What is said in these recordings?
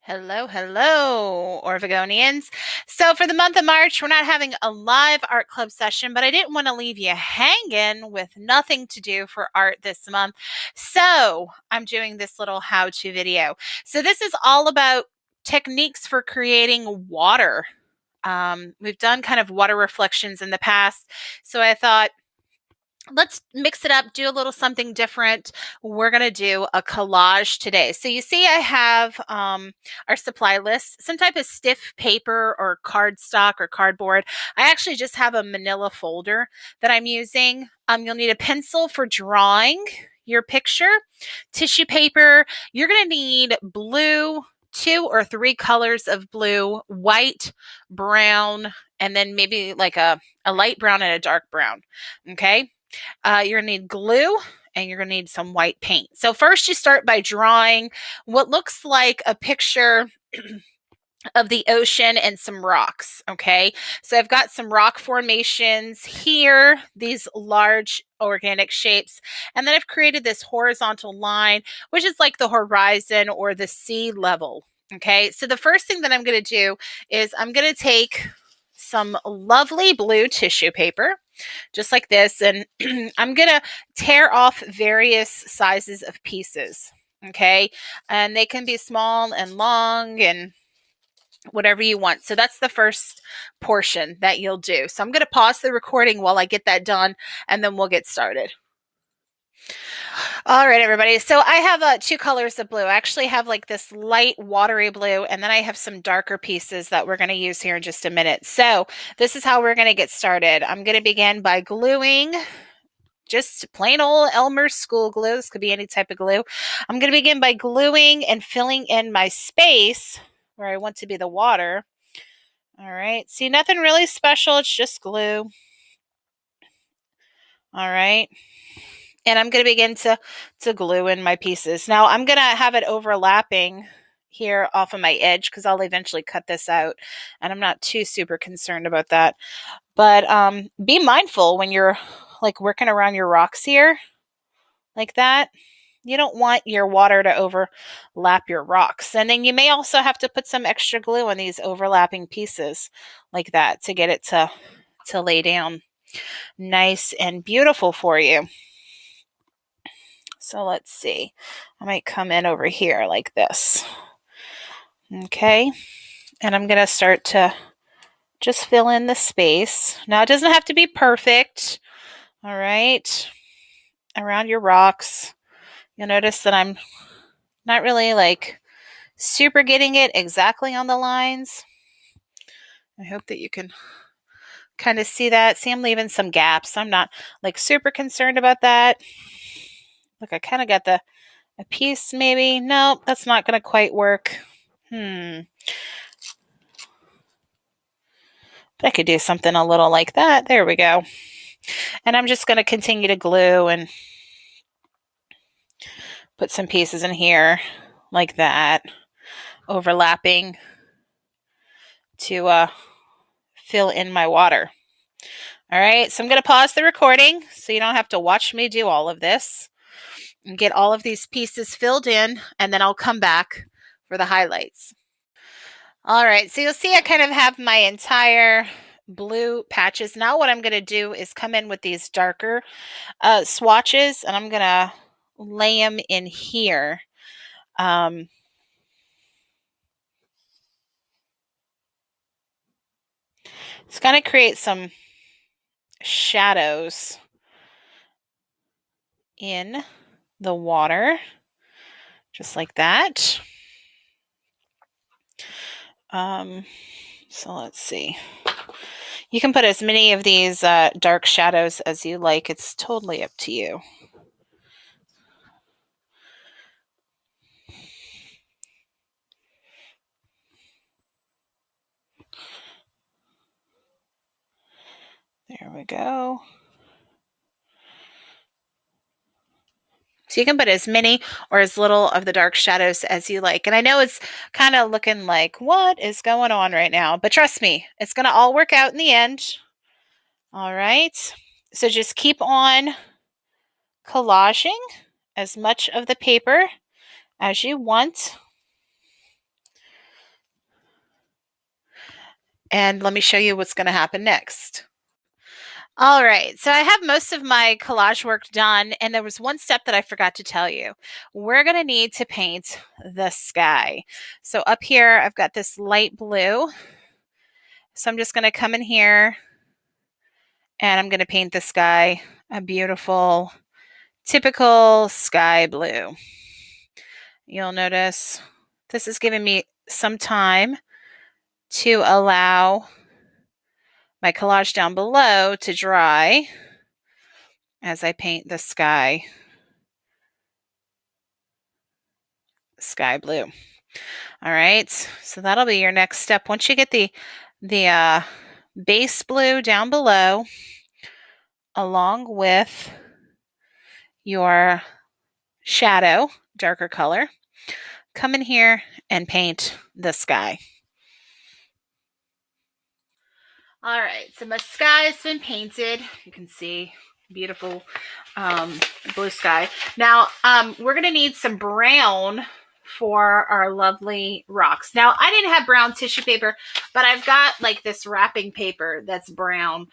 Hello, hello, Orvagonians. So, for the month of March, we're not having a live art club session, but I didn't want to leave you hanging with nothing to do for art this month. So, I'm doing this little how to video. So, this is all about techniques for creating water. We've done kind of water reflections in the past. So, I thought, let's mix it up, do a little something different. We're going to do a collage today. So you see I have our supply list, some type of stiff paper or cardstock or cardboard. I actually just have a manila folder that I'm using. You'll need a pencil for drawing your picture, tissue paper. You're going to need blue, 2 or 3 colors of blue, white, brown, and then maybe like a light brown and a dark brown. Okay. You're going to need glue and you're going to need some white paint. So first you start by drawing what looks like a picture of the ocean and some rocks. Okay. So I've got some rock formations here, these large organic shapes. And then I've created this horizontal line, which is like the horizon or the sea level. Okay. So the first thing that I'm going to do is I'm going to take some lovely blue tissue paper, just like this, and I'm going to tear off various sizes of pieces. Okay. And they can be small and long and whatever you want. So that's the first portion that you'll do. So I'm going to pause the recording while I get that done, and then we'll get started. All right, everybody. So I have 2 colors of blue. I actually have like this light watery blue, and then I have some darker pieces that we're going to use here in just a minute. So this is how we're going to get started. I'm going to begin by gluing just plain old Elmer's school glue. This could be any type of glue. I'm going to begin by gluing and filling in my space where I want to be the water. All right. See, nothing really special. It's just glue. All right. And I'm going to begin to glue in my pieces. Now, I'm going to have it overlapping here off of my edge because I'll eventually cut this out. And I'm not too super concerned about that. But be mindful when you're like working around your rocks here like that. You don't want your water to overlap your rocks. And then you may also have to put some extra glue on these overlapping pieces like that to get it to lay down nice and beautiful for you. So let's see. I might come in over here like this. Okay. And I'm going to start to just fill in the space. Now, it doesn't have to be perfect. All right. Around your rocks. You'll notice that I'm not really like super getting it exactly on the lines. I hope that you can kind of see that. See, I'm leaving some gaps. I'm not like super concerned about that. Look, I kind of got a piece maybe. No, that's not going to quite work. But I could do something a little like that. There we go. And I'm just going to continue to glue and put some pieces in here like that, overlapping to fill in my water. All right, so I'm going to pause the recording so you don't have to watch me do all of this and get all of these pieces filled in, and then I'll come back for the highlights. All right, so you'll see I kind of have my entire blue patches. Now what I'm going to do is come in with these darker swatches, and I'm going to lay them in here. It's going to create some shadows in the water, just like that. So let's see. You can put as many of these dark shadows as you like. It's totally up to you. There we go. So you can put as many or as little of the dark shadows as you like. And I know it's kind of looking like, what is going on right now? But trust me, it's going to all work out in the end. All right. So just keep on collaging as much of the paper as you want. And let me show you what's going to happen next. All right, so I have most of my collage work done, and there was one step that I forgot to tell you. We're going to need to paint the sky. So up here, I've got this light blue. So I'm just going to come in here, and I'm going to paint the sky a beautiful, typical sky blue. You'll notice this is giving me some time to allow my collage down below to dry as I paint the sky blue. All right, so that'll be your next step. Once you get the base blue down below, along with your shadow, darker color, come in here and paint the sky. All right, so my sky has been painted. You can see beautiful blue sky. Now, we're going to need some brown for our lovely rocks. Now, I didn't have brown tissue paper, but I've got like this wrapping paper that's brown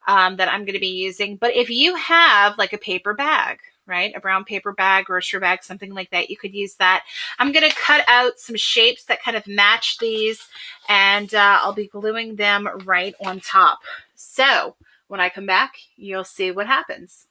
that I'm going to be using. But if you have like a paper bag, right, a brown paper bag, grocery bag, something like that, you could use that. I'm going to cut out some shapes that kind of match these, and I'll be gluing them right on top. So when I come back, you'll see what happens.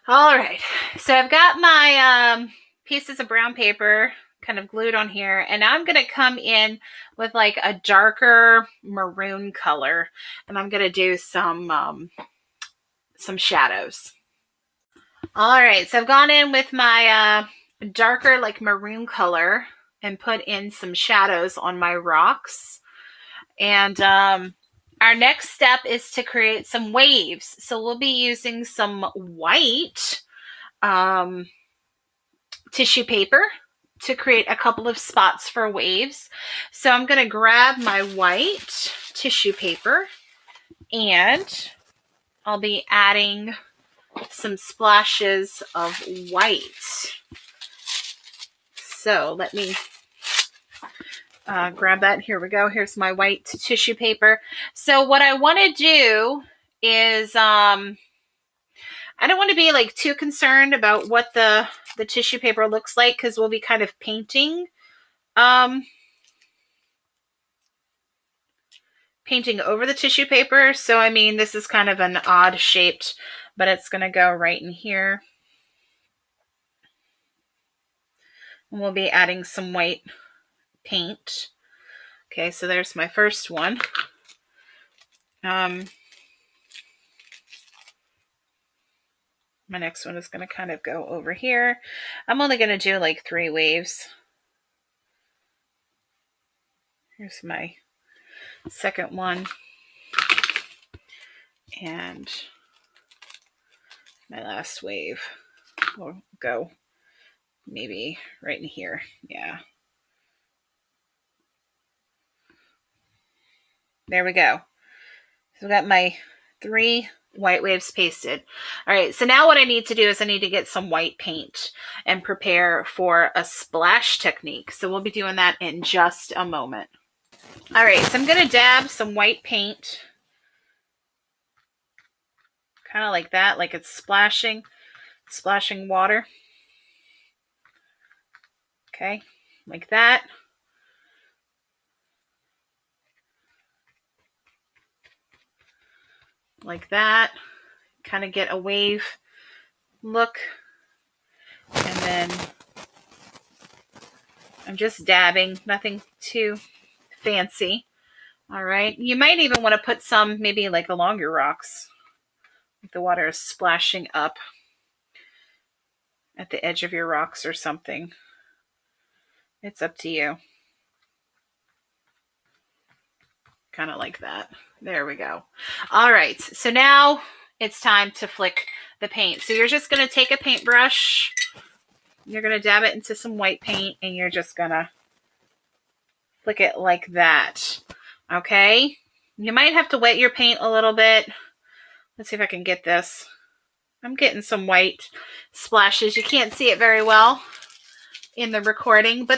All right, so I've got my pieces of brown paper kind of glued on here, and now I'm going to come in with like a darker maroon color, and I'm going to do some shadows. All right, so I've gone in with my darker like maroon color and put in some shadows on my rocks. And our next step is to create some waves. So we'll be using some white tissue paper to create a couple of spots for waves. So I'm going to grab my white tissue paper, and I'll be adding some splashes of white. So let me grab that. Here we go. Here's my white tissue paper. So what I want to do is I don't want to be like too concerned about what the tissue paper looks like, because we'll be kind of painting over the tissue paper. So I mean, this is kind of an odd shaped, but it's going to go right in here. And we'll be adding some white paint. Okay, so there's my first one. My next one is going to kind of go over here. I'm only going to do like 3 waves. Here's my second one. And my last wave will go maybe right in here. Yeah. There we go. So I've got my 3 white waves pasted. All right, so now what I need to do is I need to get some white paint and prepare for a splash technique. So we'll be doing that in just a moment. All right, so I'm going to dab some white paint, kind of like that, like it's splashing water. Okay, like that. Like that. Kind of get a wave look. And then I'm just dabbing, nothing too fancy. All right, you might even want to put some maybe like along your rocks. Like the water is splashing up at the edge of your rocks or something. It's up to you. Kind of like that. There we go. All right, so now it's time to flick the paint. So you're just going to take a paintbrush, you're going to dab it into some white paint, and you're just going to flick it like that. Okay? You might have to wet your paint a little bit. Let's see if I can get this. I'm getting some white splashes. You can't see it very well in the recording, but